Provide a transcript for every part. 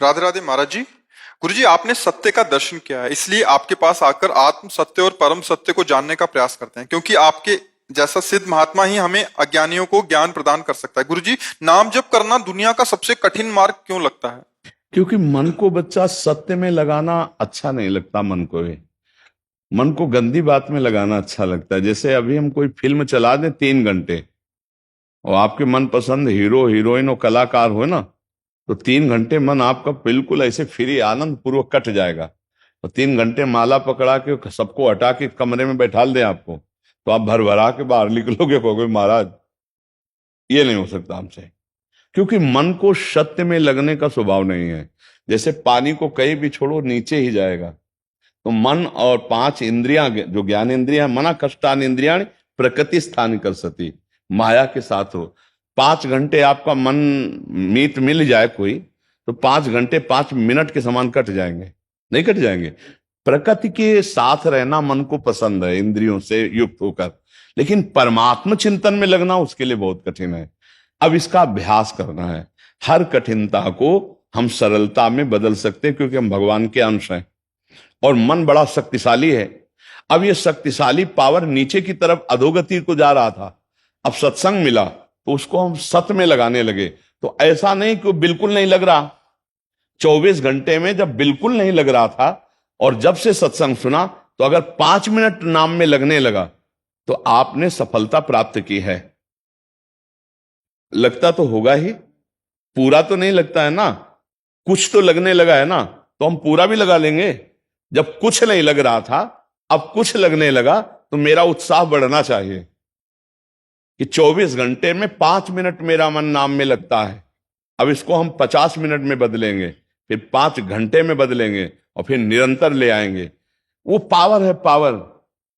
राधे राधे महाराज जी। गुरुजी, आपने सत्य का दर्शन किया है, इसलिए आपके पास आकर आत्म सत्य और परम सत्य को जानने का प्रयास करते हैं, क्योंकि आपके जैसा सिद्ध महात्मा ही हमें अज्ञानियों को ज्ञान प्रदान कर सकता है। गुरुजी, नाम जप करना दुनिया का सबसे कठिन मार्ग क्यों लगता है? क्योंकि मन को बच्चा सत्य में लगाना अच्छा नहीं लगता। मन को गंदी बात में लगाना अच्छा लगता है। जैसे अभी हम कोई फिल्म चला दें 3 घंटे और आपके मनपसंद हीरो हीरोइन और कलाकार हो ना, तो 3 घंटे मन आपका बिल्कुल ऐसे फ्री आनंद पूर्वक कट जाएगा। और 3 घंटे माला पकड़ा के सबको हटा के कमरे में बैठा दें आपको, तो आप भर भरा के बाहर निकलोगे, कहोगे महाराज ये नहीं हो सकता हमसे। क्योंकि मन को सत्य में लगने का स्वभाव नहीं है। जैसे पानी को कहीं भी छोड़ो नीचे ही जाएगा। तो मन और 5 इंद्रियां, जो ज्ञान इंद्रियां, मना कष्टान इंद्रियां प्रकृति स्थान कर सती, माया के साथ हो। 5 घंटे आपका मन मीत मिल जाए कोई, तो 5 घंटे 5 मिनट के समान कट जाएंगे, नहीं कट जाएंगे। प्रकृति के साथ रहना मन को पसंद है, इंद्रियों से युक्त होकर, लेकिन परमात्मा चिंतन में लगना उसके लिए बहुत कठिन है। अब इसका अभ्यास करना है। हर कठिनता को हम सरलता में बदल सकते हैं, क्योंकि हम भगवान के अंश हैं और मन बड़ा शक्तिशाली है। अब ये शक्तिशाली पावर नीचे की तरफ अधोगति को जा रहा था, अब सत्संग मिला तो उसको हम सत्य में लगाने लगे। तो ऐसा नहीं कि वो बिल्कुल नहीं लग रहा। 24 घंटे में जब बिल्कुल नहीं लग रहा था और जब से सत्संग सुना, तो अगर 5 मिनट नाम में लगने लगा तो आपने सफलता प्राप्त की है। लगता तो होगा ही, पूरा तो नहीं लगता है ना, कुछ तो लगने लगा है ना, तो हम पूरा भी लगा लेंगे। जब कुछ नहीं लग रहा था, अब कुछ लगने लगा, तो मेरा उत्साह बढ़ना चाहिए कि 24 घंटे में 5 मिनट मेरा मन नाम में लगता है। अब इसको हम 50 मिनट में बदलेंगे, फिर 5 घंटे में बदलेंगे और फिर निरंतर ले आएंगे। वो पावर है, पावर।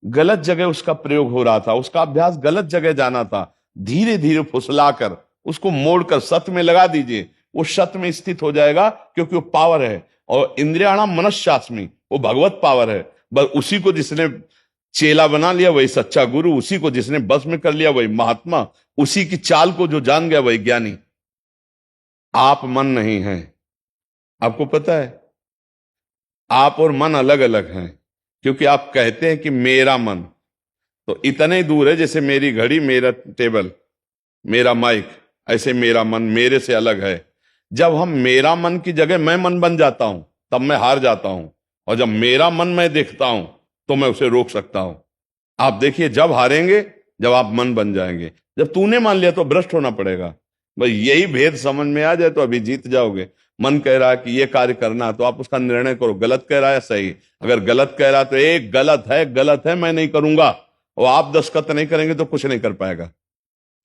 गलत जगह उसका प्रयोग हो रहा था, उसका अभ्यास गलत जगह जाना था। धीरे धीरे फुसलाकर उसको मोड़कर सत्य में लगा दीजिए, वो सत्य में स्थित हो जाएगा, क्योंकि वो पावर है। और इंद्रियाणाम मनश्चास्मि, वो भगवत पावर है। बस उसी को जिसने चेला बना लिया वही सच्चा गुरु, उसी को जिसने बस में कर लिया वही महात्मा, उसी की चाल को जो जान गया वही ज्ञानी। आप मन नहीं है, आपको पता है। आप और मन अलग अलग हैं, क्योंकि आप कहते हैं कि मेरा मन, तो इतने दूर है जैसे मेरी घड़ी, मेरा टेबल, मेरा माइक, ऐसे मेरा मन मेरे से अलग है। जब हम मेरा मन की जगह मैं मन बन जाता हूं, तब मैं हार जाता हूं। और जब मेरा मन मैं देखता हूं, तो मैं उसे रोक सकता हूं। आप देखिए, जब हारेंगे जब आप मन बन जाएंगे। जब तूने मान लिया तो भ्रष्ट होना पड़ेगा। भाई यही भेद समझ में आ जाए तो अभी जीत जाओगे। मन कह रहा है कि ये कार्य करना, तो आप उसका निर्णय करो, गलत कह रहा है सही। अगर गलत कह रहा है तो एक गलत है, मैं नहीं करूंगा। और आप दस्तखत नहीं करेंगे तो कुछ नहीं कर पाएगा।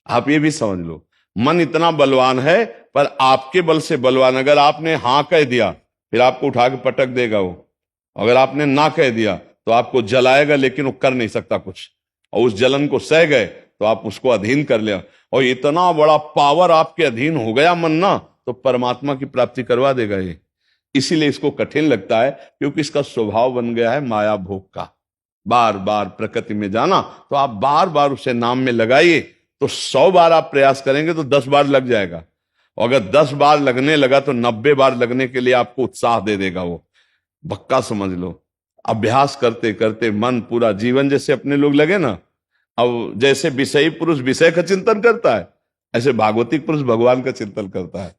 आप ये भी समझ लो, मन इतना बलवान है, पर आपके बल से बलवान। अगर आपने हां कह दिया, फिर आपको उठा के पटक देगा वो। अगर आपने ना कह दिया तो आपको जलाएगा, लेकिन वो कर नहीं सकता कुछ। और उस जलन को सह गए तो आप उसको अधीन कर लिया, और इतना बड़ा पावर आपके अधीन हो गया मन ना, तो परमात्मा की प्राप्ति करवा देगा ये। इसीलिए इसको कठिन लगता है, क्योंकि इसका स्वभाव बन गया है माया भोग का। बार बार प्रकृति में जाना, तो आप बार बार उसे नाम में लगाइए। तो 100 बार आप प्रयास करेंगे तो 10 बार लग जाएगा। और अगर 10 बार लगने लगा तो 90 बार लगने के लिए आपको उत्साह दे देगा वो। पक्का समझ लो। अभ्यास करते करते मन पूरा जीवन जैसे अपने लोग लगे ना, अब जैसे विषयी पुरुष विषय का चिंतन करता है, ऐसे भागवतिक पुरुष भगवान का चिंतन करता है।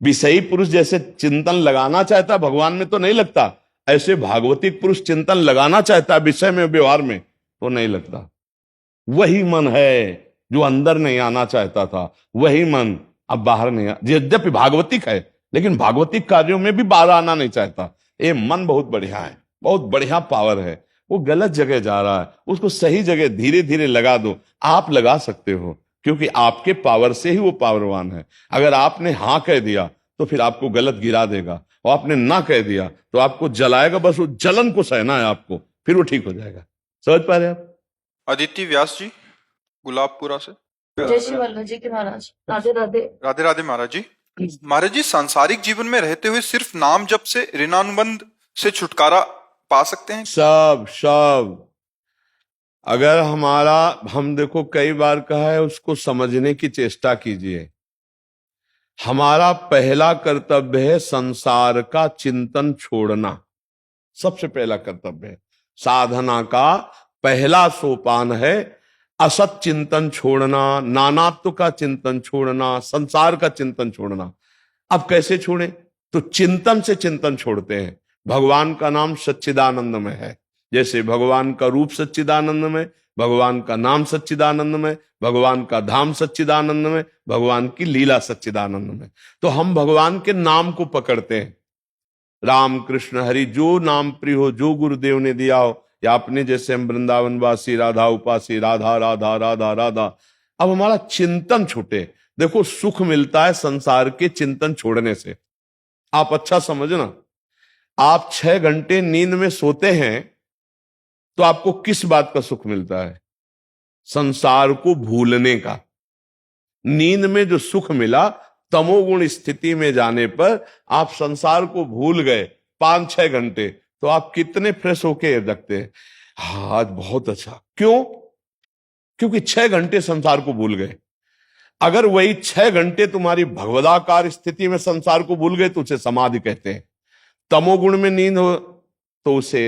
विषयी पुरुष जैसे चिंतन लगाना चाहता है, भगवान में तो नहीं लगता। ऐसे भागवतिक पुरुष चिंतन लगाना चाहता है विषय में, व्यवहार में, तो नहीं लगता। वही मन है जो अंदर नहीं आना चाहता था, वही मन अब बाहर नहीं यद्यपि भागवतिक है, लेकिन भागवतिक कार्यों में भी बाहर आना नहीं चाहता। ये मन बहुत बढ़िया है, बहुत बढ़िया पावर है। वो गलत जगह जा रहा है, उसको सही जगह धीरे धीरे लगा दो। आप लगा सकते हो, क्योंकि आपके पावर से ही वो पावरवान है। अगर आपने हां कह दिया तो फिर आपको गलत गिरा देगा, और आपने ना कह दिया तो आपको जलाएगा। बस वो जलन को सहना है आपको, फिर वो ठीक हो जाएगा। समझ पा रहे आप? अदिति व्यास जी, गुलाबपुरा से। जय श्री वल्लभ जी के महाराज। राधे राधे। राधे राधे महाराज जी। महाराज जी, सांसारिक जीवन में रहते हुए सिर्फ नाम जप से ऋणानुबंध से छुटकारा पा सकते हैं? सब अगर हम देखो कई बार कहा है, उसको समझने की चेष्टा कीजिए। हमारा पहला कर्तव्य है संसार का चिंतन छोड़ना। सबसे पहला कर्तव्य है, साधना का पहला सोपान है असत चिंतन छोड़ना, नानात्व का चिंतन छोड़ना, संसार का चिंतन छोड़ना। अब कैसे छोड़ें? तो चिंतन से चिंतन छोड़ते हैं। भगवान का नाम सच्चिदानंदमय है, जैसे भगवान का रूप सच्चिदानंदमय, भगवान का नाम सच्चिदानंदमय, भगवान का धाम सच्चिदानंदमय, भगवान की लीला सच्चिदानंदमय। तो हम भगवान के नाम को पकड़ते हैं, राम कृष्ण हरि, जो नाम प्रिय हो, जो गुरुदेव ने दिया हो, या अपने जैसे हम वृंदावन वासी राधा उपासी, राधा राधा राधा राधा। अब हमारा चिंतन छूटे। देखो सुख मिलता है संसार के चिंतन छोड़ने से। आप अच्छा समझना, आप 6 घंटे नींद में सोते हैं तो आपको किस बात का सुख मिलता है? संसार को भूलने का। नींद में जो सुख मिला, तमोगुण स्थिति में जाने पर आप संसार को भूल गए 5-6 घंटे, तो आप कितने फ्रेश होके रखते हैं? हाँ, आज बहुत अच्छा। क्यों? क्योंकि 6 घंटे संसार को भूल गए। अगर वही 6 घंटे तुम्हारी भगवदाकार स्थिति में संसार को भूल गए तो उसे समाधि कहते हैं। तमोगुण में नींद हो तो उसे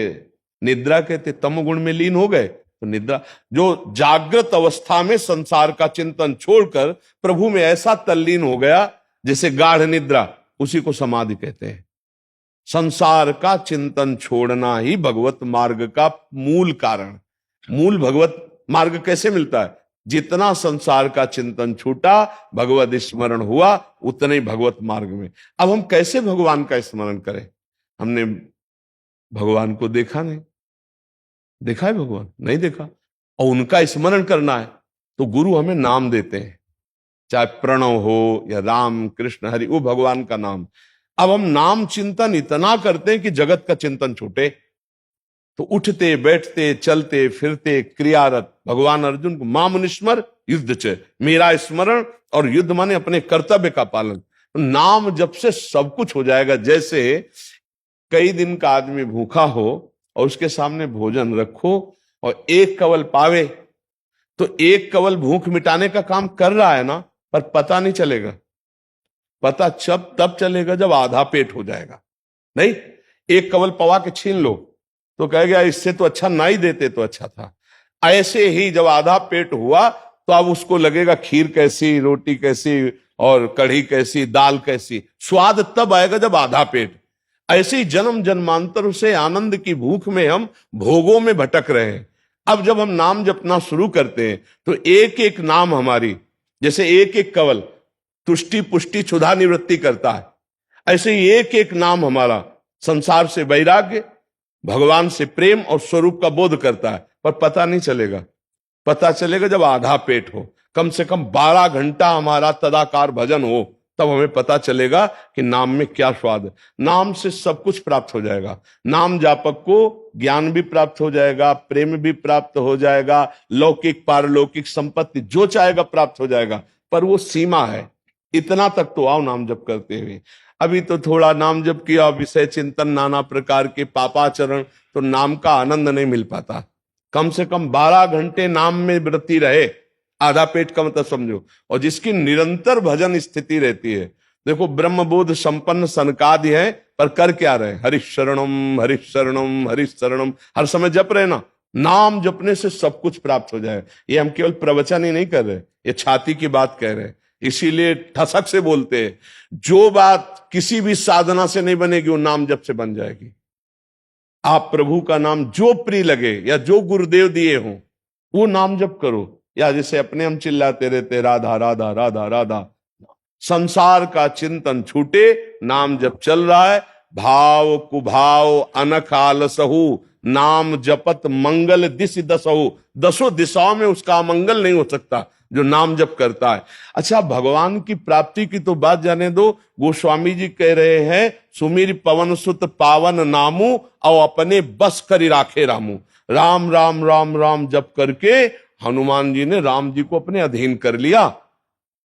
निद्रा कहते। तमोगुण में लीन हो गए तो निद्रा। जो जागृत अवस्था में संसार का चिंतन छोड़कर प्रभु में ऐसा तल्लीन हो गया जैसे गाढ़ निद्रा, उसी को समाधि कहते हैं। संसार का चिंतन छोड़ना ही भगवत मार्ग का मूल कारण। मूल भगवत मार्ग कैसे मिलता है? जितना संसार का चिंतन छूटा, भगवत स्मरण हुआ, उतने ही भगवत मार्ग में। अब हम कैसे भगवान का स्मरण करें? हमने भगवान को देखा नहीं, देखा है भगवान? नहीं देखा। और उनका स्मरण करना है तो गुरु हमें नाम देते हैं, चाहे प्रणव हो या राम कृष्ण हरि, वो भगवान का नाम। अब हम नाम चिंतन इतना करते हैं कि जगत का चिंतन छूटे। तो उठते बैठते चलते फिरते क्रियारत भगवान अर्जुन को मां मुनिस्मर युद्ध च, मेरा स्मरण और युद्ध माने अपने कर्तव्य का पालन। तो नाम जब से सब कुछ हो जाएगा। जैसे कई दिन का आदमी भूखा हो और उसके सामने भोजन रखो और एक कवल पावे, तो एक कवल भूख मिटाने का काम कर रहा है ना, पर पता नहीं चलेगा। पता तब चलेगा जब आधा पेट हो जाएगा। नहीं, एक कवल पवा के छीन लो तो कहेगा इससे तो अच्छा ना ही देते तो अच्छा था। ऐसे ही जब आधा पेट हुआ तो अब उसको लगेगा खीर कैसी, रोटी कैसी, और कढ़ी कैसी, दाल कैसी। स्वाद तब आएगा जब आधा पेट। ऐसे ही जन्म जन्मांतर से आनंद की भूख में हम भोगों में भटक रहे हैं। अब जब हम नाम जपना शुरू करते हैं तो एक एक नाम हमारी, जैसे एक एक कवल तुष्टि पुष्टि क्षुधा निवृत्ति करता है, ऐसे ही एक एक नाम हमारा संसार से वैराग्य, भगवान से प्रेम और स्वरूप का बोध करता है। पर पता नहीं चलेगा। पता चलेगा जब आधा पेट हो, कम से कम 12 घंटा हमारा तदाकार भजन हो, तब हमें पता चलेगा कि नाम में क्या स्वाद है। नाम से सब कुछ प्राप्त हो जाएगा। नाम जापक को ज्ञान भी प्राप्त हो जाएगा, प्रेम भी प्राप्त हो जाएगा, लौकिक पारलौकिक संपत्ति जो चाहेगा प्राप्त हो जाएगा। पर वो सीमा है, इतना तक तो आओ नाम जप करते हुए। अभी तो थोड़ा नाम जप किया, विषय चिंतन नाना प्रकार के पापाचरण, तो नाम का आनंद नहीं मिल पाता। कम से कम 12 घंटे नाम में वृत्ति रहे, आधा पेट का मतलब समझो। और जिसकी निरंतर भजन स्थिति रहती है, देखो ब्रह्मबोध संपन्न सनकादि है, पर कर क्या रहे? हरिशरणम हरिशरणम हरिशरणम, हर समय जप रहे ना। नाम जपने से सब कुछ प्राप्त हो जाए। ये हम केवल प्रवचन ही नहीं कर रहे, ये छाती की बात कह रहे हैं। इसीलिए ठसक से बोलते हैं, जो बात किसी भी साधना से नहीं बनेगी वो नाम जप से बन जाएगी। आप प्रभु का नाम जो प्रिय लगे या जो गुरुदेव दिए हो वो नाम जप करो। या जैसे अपने हम चिल्लाते रहते राधा राधा राधा राधा, संसार का चिंतन छूटे, नाम जप चल रहा है। भाव कुभाव अनख आलसहु, नाम जपत मंगल दिश दसहु। 10 दिशाओं में उसका मंगल नहीं हो सकता जो नाम जप करता है। अच्छा, भगवान की प्राप्ति की तो बात जाने दो। गोस्वामी जी कह रहे हैं, सुमीर पवन सुत पावन नामू और अपने बस करी राखे रामू। राम राम राम राम जप करके हनुमान जी ने राम जी को अपने अधीन कर लिया।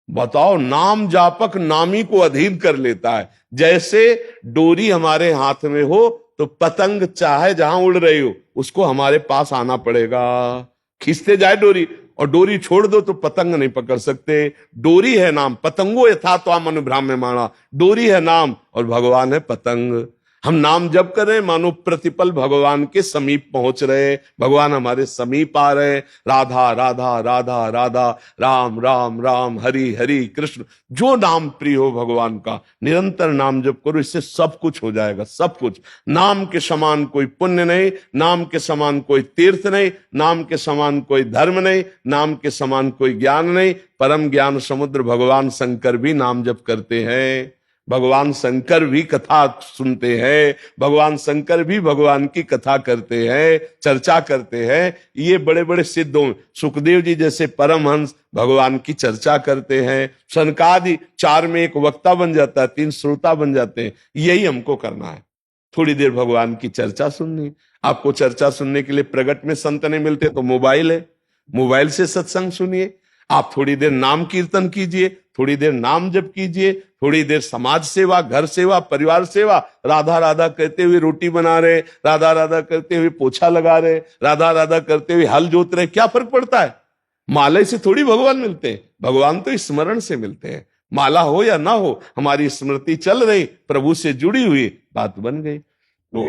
बताओ, नाम जापक नामी को अधीन कर लेता है। जैसे डोरी हमारे हाथ में हो तो पतंग चाहे जहां उड़ रही हो उसको हमारे पास आना पड़ेगा। खींचते जाए डोरी और डोरी छोड़ दो तो पतंग नहीं पकड़ सकते। डोरी है नाम, पतंगो यथा त्वाम अनुभ्राम्यमाणा। डोरी है नाम और भगवान है पतंग। हम नाम जप कर रहे हैं, मानो प्रतिपल भगवान के समीप पहुंच रहे, भगवान हमारे समीप आ रहे। राधा राधा राधा राधा, राम राम राम, हरि हरि कृष्ण। जो नाम प्रिय हो भगवान का, निरंतर नाम जप करो, इससे सब कुछ हो जाएगा, सब कुछ। नाम के समान कोई पुण्य नहीं, नाम के समान कोई तीर्थ नहीं, नाम के समान कोई धर्म नहीं, नाम के समान कोई ज्ञान नहीं। परम ज्ञान समुद्र भगवान शंकर भी नाम जप करते हैं, भगवान शंकर भी कथा सुनते हैं, भगवान शंकर भी भगवान की कथा करते हैं, चर्चा करते हैं। ये बड़े बड़े सिद्धों, सुखदेव जी जैसे परमहंस भगवान की चर्चा करते हैं। सनकादि 4 में एक वक्ता बन जाता है, 3 श्रोता बन जाते हैं। यही हमको करना है, थोड़ी देर भगवान की चर्चा सुननी। आपको चर्चा सुनने के लिए प्रगट में संत नहीं मिलते तो मोबाइल है, मोबाइल से सत्संग सुनिए। आप थोड़ी देर नाम कीर्तन कीजिए, थोड़ी देर नाम जप कीजिए, थोड़ी देर समाज सेवा, घर सेवा, परिवार सेवा। राधा राधा करते हुए रोटी बना रहे, राधा राधा करते हुए पोछा लगा रहे, राधा राधा करते हुए हल जोत रहे, क्या फर्क पड़ता है? माला से थोड़ी भगवान मिलते हैं, भगवान तो स्मरण से मिलते हैं। माला हो या ना हो, हमारी स्मृति चल रही, प्रभु से जुड़ी हुई, बात बन गई। तो